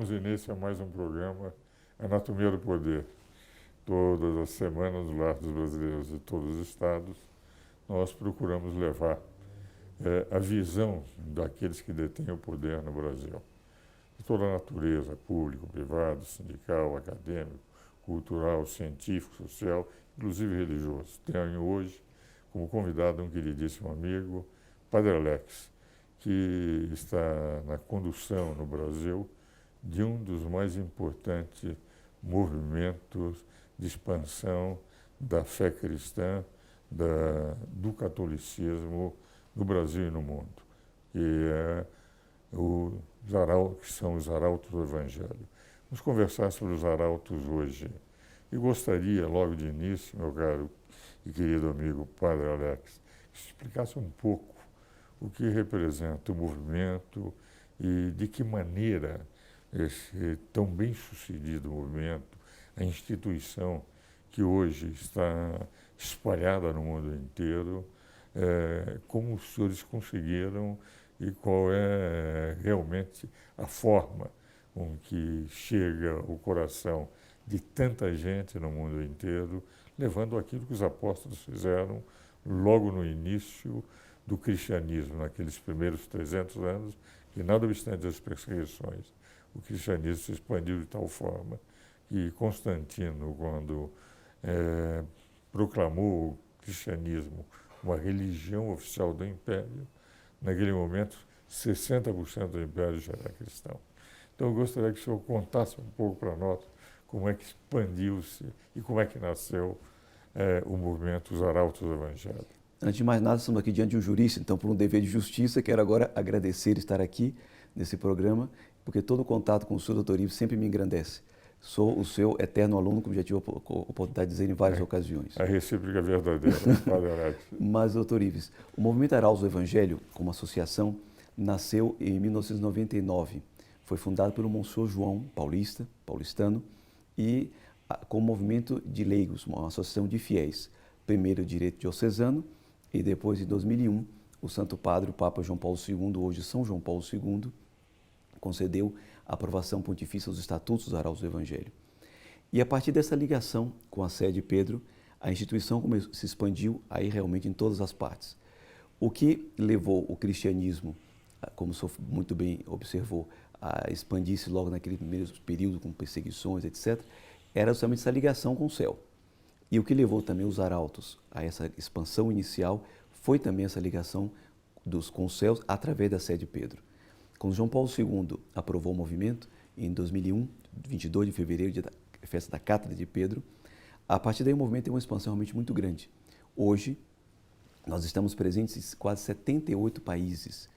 damos início a mais um programa Anatomia do Poder. Todas as semanas, no Lar dos Brasileiros de todos os estados, nós procuramos levar a visão daqueles que detêm o poder no Brasil. De toda a natureza, público, privado, sindical, acadêmico, cultural, científico, social, inclusive religioso. Tenho hoje como convidado um queridíssimo amigo, Padre Alex, que está na condução no Brasil de um dos mais importantes movimentos de expansão da fé cristã, do catolicismo no Brasil e no mundo, que são os arautos do Evangelho. Vamos conversar sobre os arautos hoje. E gostaria, logo de início, meu caro e querido amigo Padre Alex, que explicasse um pouco o que representa o movimento e de que maneira esse tão bem-sucedido movimento, a instituição que hoje está espalhada no mundo inteiro, como os senhores conseguiram e qual é realmente a forma com que chega o coração de tanta gente no mundo inteiro, levando aquilo que os apóstolos fizeram logo no início do cristianismo, naqueles primeiros 300 anos, que nada obstante as perseguições, o cristianismo se expandiu de tal forma que Constantino, quando proclamou o cristianismo uma religião oficial do Império, naquele momento 60% do Império já era cristão. Então eu gostaria que o senhor contasse um pouco para nós como é que expandiu-se e como é que nasceu o movimento Os Arautos do Evangelho. Antes de mais nada, estamos aqui diante de um jurista, então por um dever de justiça, quero agora agradecer estar aqui nesse programa, porque todo contato com o senhor, doutor Ives, sempre me engrandece. Sou o seu eterno aluno, como já tive a oportunidade de dizer em várias ocasiões. A recíproca é verdadeira, Padre Alex. Mas, doutor Ives, o Movimento Arautos do Evangelho, como associação, nasceu em 1999. Foi fundado pelo Monsenhor João paulistano, e como movimento de leigos, uma associação de fiéis. Primeiro o direito diocesano e depois, em 2001, o Santo Padre, o Papa João Paulo II, hoje São João Paulo II, concedeu a aprovação pontifícia aos Estatutos dos Arautos do Evangelho. E a partir dessa ligação com a sede de Pedro, a instituição se expandiu aí realmente em todas as partes. O que levou o cristianismo, como o senhor muito bem observou, a expandir-se logo naquele primeiro período com perseguições, etc., era justamente essa ligação com o céu. E o que levou também os arautos a essa expansão inicial foi também essa ligação com os céus através da sede de Pedro. Quando João Paulo II aprovou o movimento, em 2001, 22 de fevereiro, dia da festa da Cátedra de Pedro, a partir daí o movimento tem uma expansão realmente muito grande. Hoje, nós estamos presentes em quase 78 países,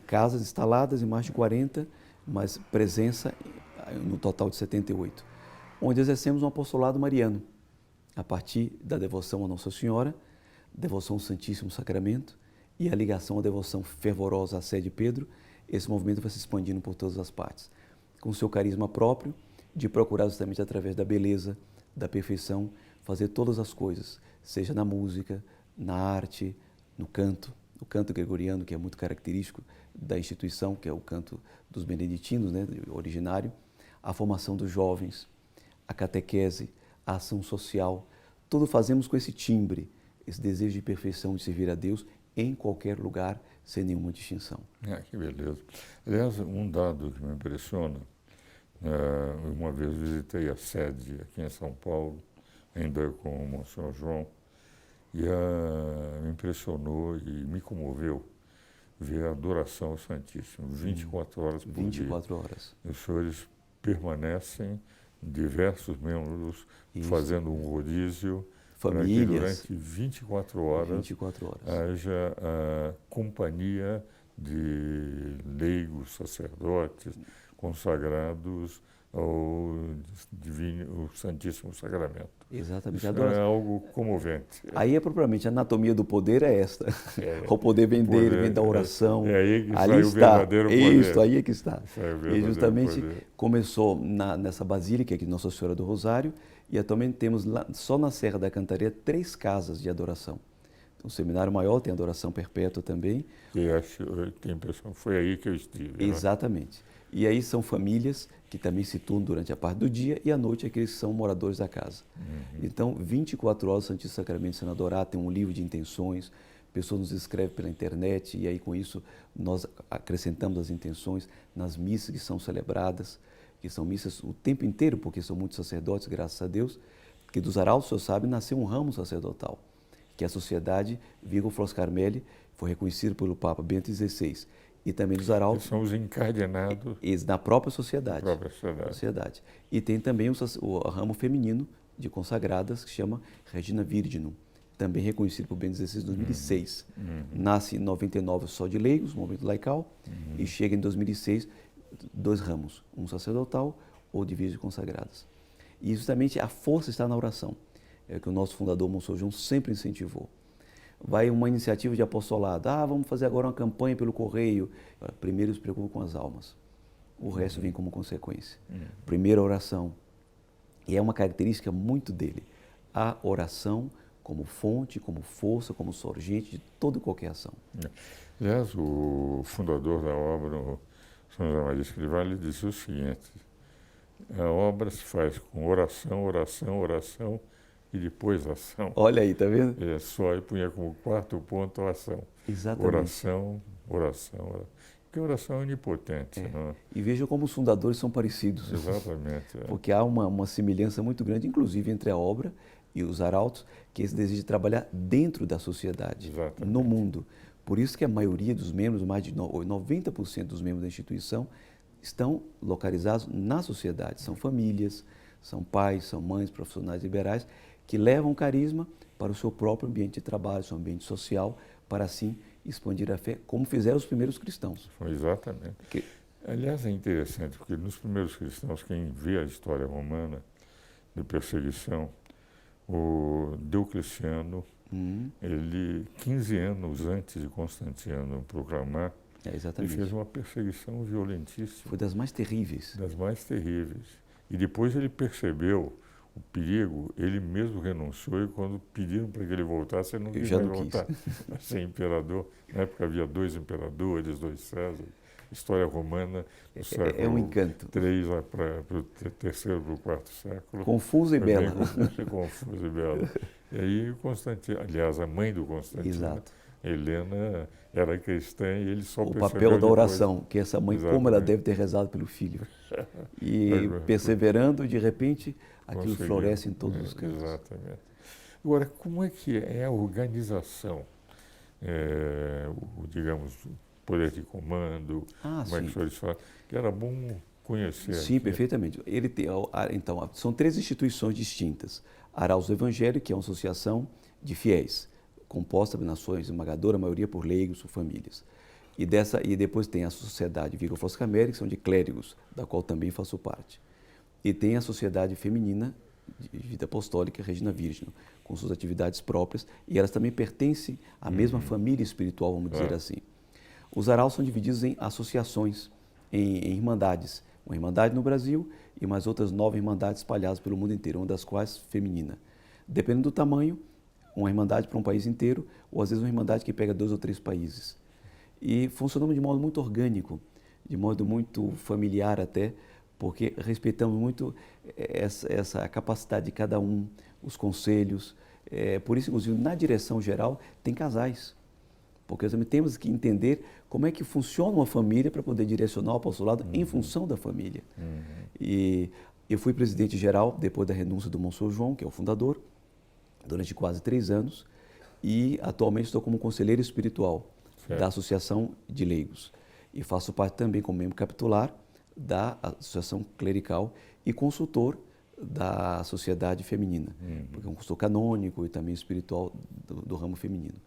casas instaladas em mais de 40, mas presença no total de 78, onde exercemos um apostolado mariano, a partir da devoção a Nossa Senhora, devoção ao Santíssimo Sacramento e a ligação à devoção fervorosa à sede de Pedro. Esse movimento vai se expandindo por todas as partes, com o seu carisma próprio, de procurar justamente através da beleza, da perfeição, fazer todas as coisas, seja na música, na arte, no canto, o canto gregoriano, que é muito característico da instituição, que é o canto dos beneditinos, né, originário, a formação dos jovens, a catequese, a ação social, tudo fazemos com esse timbre, esse desejo de perfeição, de servir a Deus em qualquer lugar, sem nenhuma distinção. Que beleza. Aliás, um dado que me impressiona, uma vez visitei a sede aqui em São Paulo, ainda com o Monsenhor João, e me impressionou e me comoveu ver a adoração ao Santíssimo, 24 horas por 24 dia. horas. Os senhores permanecem, diversos membros, fazendo um rodízio, famílias, durante 24 horas, haja a companhia de leigos, sacerdotes, consagrados ao Santíssimo Sacramento. Exatamente. Isso é algo comovente. Aí é propriamente a anatomia do poder é esta. O poder vem dele, vem da oração. É aí que ali sai está. O verdadeiro poder. Isso, aí é que está. E justamente poder. Começou nessa basílica aqui de Nossa Senhora do Rosário, e atualmente temos lá, só na Serra da Cantareira 3 casas de adoração. Então, o Seminário Maior tem adoração perpétua também. E tenho a impressão que foi aí que eu estive. Exatamente. Né? E aí são famílias que também se turnam durante a parte do dia e à noite aqueles que são moradores da casa. Então, 24 horas o Santíssimo Sacramento sendo adorado, tem um livro de intenções, pessoas nos escrevem pela internet e aí com isso nós acrescentamos as intenções nas missas que são celebradas, que são missas o tempo inteiro, porque são muitos sacerdotes, graças a Deus, que dos arautos, o senhor sabe, nasceu um ramo sacerdotal, que é a Sociedade Virgo Flores Carmeli, foi reconhecido pelo Papa Bento XVI, e também dos arautos. Que são os encardenados Na própria sociedade. da própria sociedade. E tem também o ramo feminino de consagradas, que chama Regina Virginum, também reconhecido por Bento XVI em 2006. Nasce em 99 só de leigos, movimento laical, e chega em 2006 2 ramos, um sacerdotal ou de virgens consagradas. E justamente a força está na oração, é o que o nosso fundador, Monsenhor João, sempre incentivou. Vai uma iniciativa de apostolado, vamos fazer agora uma campanha pelo correio. Primeiro se preocupa com as almas, o resto vem como consequência. Primeira oração, e é uma característica muito dele, a oração como fonte, como força, como sorgente de toda e qualquer ação. Aliás, o fundador da obra, o São José Maria Escrivá, disse o seguinte: a obra se faz com oração, oração, oração e depois ação. Olha aí, tá vendo? É só, e punha como 4º ponto a ação. Exatamente. Oração, oração, oração. Porque a oração é onipotente. Não é? E veja como os fundadores são parecidos. Exatamente. Porque há uma semelhança muito grande, inclusive entre a obra e os arautos, que eles desejam trabalhar dentro da sociedade, Exatamente. no mundo. Por isso que a maioria dos membros, mais de 90% dos membros da instituição, estão localizados na sociedade. São famílias, são pais, são mães, profissionais liberais, que levam o carisma para o seu próprio ambiente de trabalho, seu ambiente social, para assim expandir a fé, como fizeram os primeiros cristãos. Exatamente. Aliás, é interessante, porque nos primeiros cristãos, quem vê a história romana de perseguição, o Diocleciano, ele, 15 anos antes de Constantino proclamar, ele fez uma perseguição violentíssima. Foi das mais terríveis. Das mais terríveis. E depois ele percebeu o perigo, ele mesmo renunciou, e quando pediram para que ele voltasse, ele não quis mais voltar a ser imperador. Na época havia 2 imperadores, 2 Césares. História romana do século é um encanto. 3 para o 3º para o 4º século. Confusa e bela. Confusa e bela. E aí Constantino, aliás, a mãe do Constantino, Exato. Helena, era cristã e ele só percebeu o papel da depois. oração, que essa mãe, Exatamente. como ela deve ter rezado pelo filho. E perseverando, de repente, aquilo Conseguiu. Floresce em todos os cantos. Exatamente. Agora, como é que é a organização, digamos, o poder de comando, como é que os senhores falam? Que era bom conhecer. Sim, aqui. perfeitamente. Então, são 3 instituições distintas. Araus do Evangelho, que é uma associação de fiéis, composta na sua esmagadora maioria por leigos ou famílias. E depois tem a Sociedade Virgo Flores Carmeli, que são de clérigos, da qual também faço parte. E tem a Sociedade Feminina de Vida Apostólica, Regina Virgem, com suas atividades próprias, e elas também pertencem à mesma família espiritual, vamos dizer assim. Os araus são divididos em associações, em irmandades. Uma irmandade no Brasil e mais outras 9 irmandades espalhadas pelo mundo inteiro, uma das quais feminina. Dependendo do tamanho, uma irmandade para um país inteiro, ou às vezes uma irmandade que pega 2 ou 3 países. E funcionamos de modo muito orgânico, de modo muito familiar até, porque respeitamos muito essa capacidade de cada um, os conselhos. Por isso, inclusive, na direção geral, tem casais. Porque nós também temos que entender como é que funciona uma família para poder direcionar o apostolado em função da família. E eu fui presidente geral depois da renúncia do Monsenhor João, que é o fundador, durante quase 3 anos, e atualmente estou como conselheiro espiritual da Associação de Leigos. E faço parte também como membro capitular da Associação Clerical e consultor da Sociedade Feminina, porque é um consultor canônico e também espiritual do ramo feminino.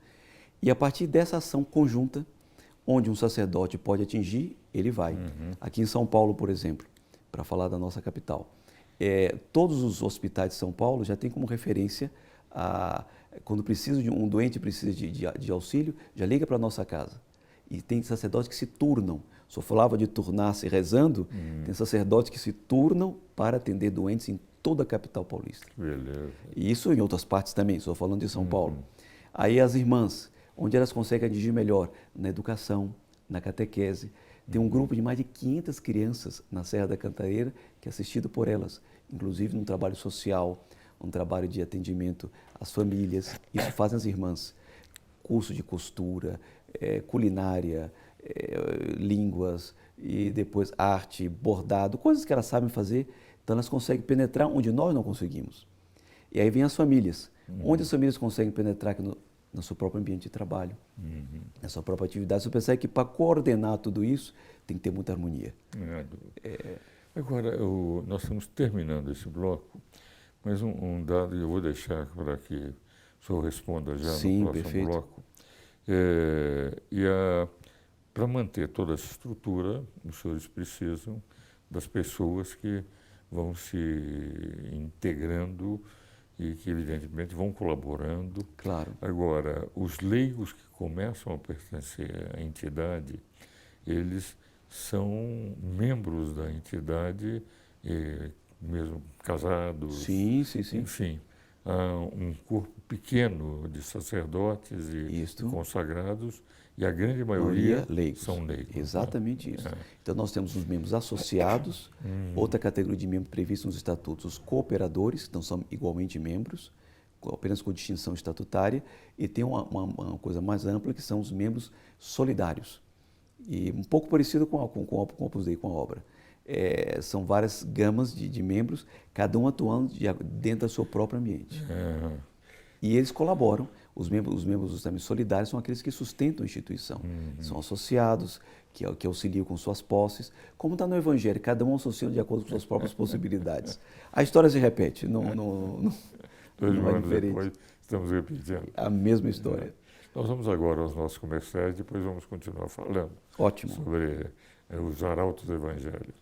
E a partir dessa ação conjunta, onde um sacerdote pode atingir, ele vai. Aqui em São Paulo, por exemplo, para falar da nossa capital, todos os hospitais de São Paulo já têm como referência, quando precisa de um doente precisa de auxílio, já liga para a nossa casa. E tem sacerdotes que se turnam. O senhor falava de turnar-se rezando, tem sacerdotes que se turnam para atender doentes em toda a capital paulista. Beleza. E isso em outras partes também, estou falando de São Paulo. Aí as irmãs, onde elas conseguem atingir melhor? Na educação, na catequese. Tem um grupo de mais de 500 crianças na Serra da Cantareira que é assistido por elas, inclusive num trabalho social, um trabalho de atendimento às famílias. Isso fazem as irmãs. Curso de costura, culinária, línguas e depois arte, bordado, coisas que elas sabem fazer, então elas conseguem penetrar onde nós não conseguimos. E aí vem as famílias. Onde as famílias conseguem penetrar aqui no seu próprio ambiente de trabalho, na sua própria atividade. Você percebe que para coordenar tudo isso tem que ter muita harmonia. Agora, nós estamos terminando esse bloco, mas um dado eu vou deixar para que o senhor responda já Sim, no próximo perfeito. bloco. Para manter toda essa estrutura, os senhores precisam das pessoas que vão se integrando e que, evidentemente, vão colaborando. Claro. Agora, os leigos que começam a pertencer à entidade, eles são membros da entidade, mesmo casados. Sim, sim, sim. Enfim, há um corpo pequeno de sacerdotes e consagrados, e a grande maioria leigos. são leigos. Exatamente isso. Então, nós temos os membros associados, outra categoria de membros prevista nos estatutos, os cooperadores, que então são igualmente membros, apenas com distinção estatutária, e tem uma coisa mais ampla, que são os membros solidários. E um pouco parecido com o Opus Dei, com a obra. São várias gamas de membros, cada um atuando dentro do seu próprio ambiente. E eles colaboram. Os membros dos também solidários são aqueles que sustentam a instituição. São associados, que auxiliam com suas posses. Como está no Evangelho, cada um associa de acordo com suas próprias possibilidades. A história se repete, não vai diferente. Depois, estamos repetindo. A mesma história. Nós vamos agora aos nossos comerciais, depois vamos continuar falando. Ótimo. Sobre os arautos do Evangelho.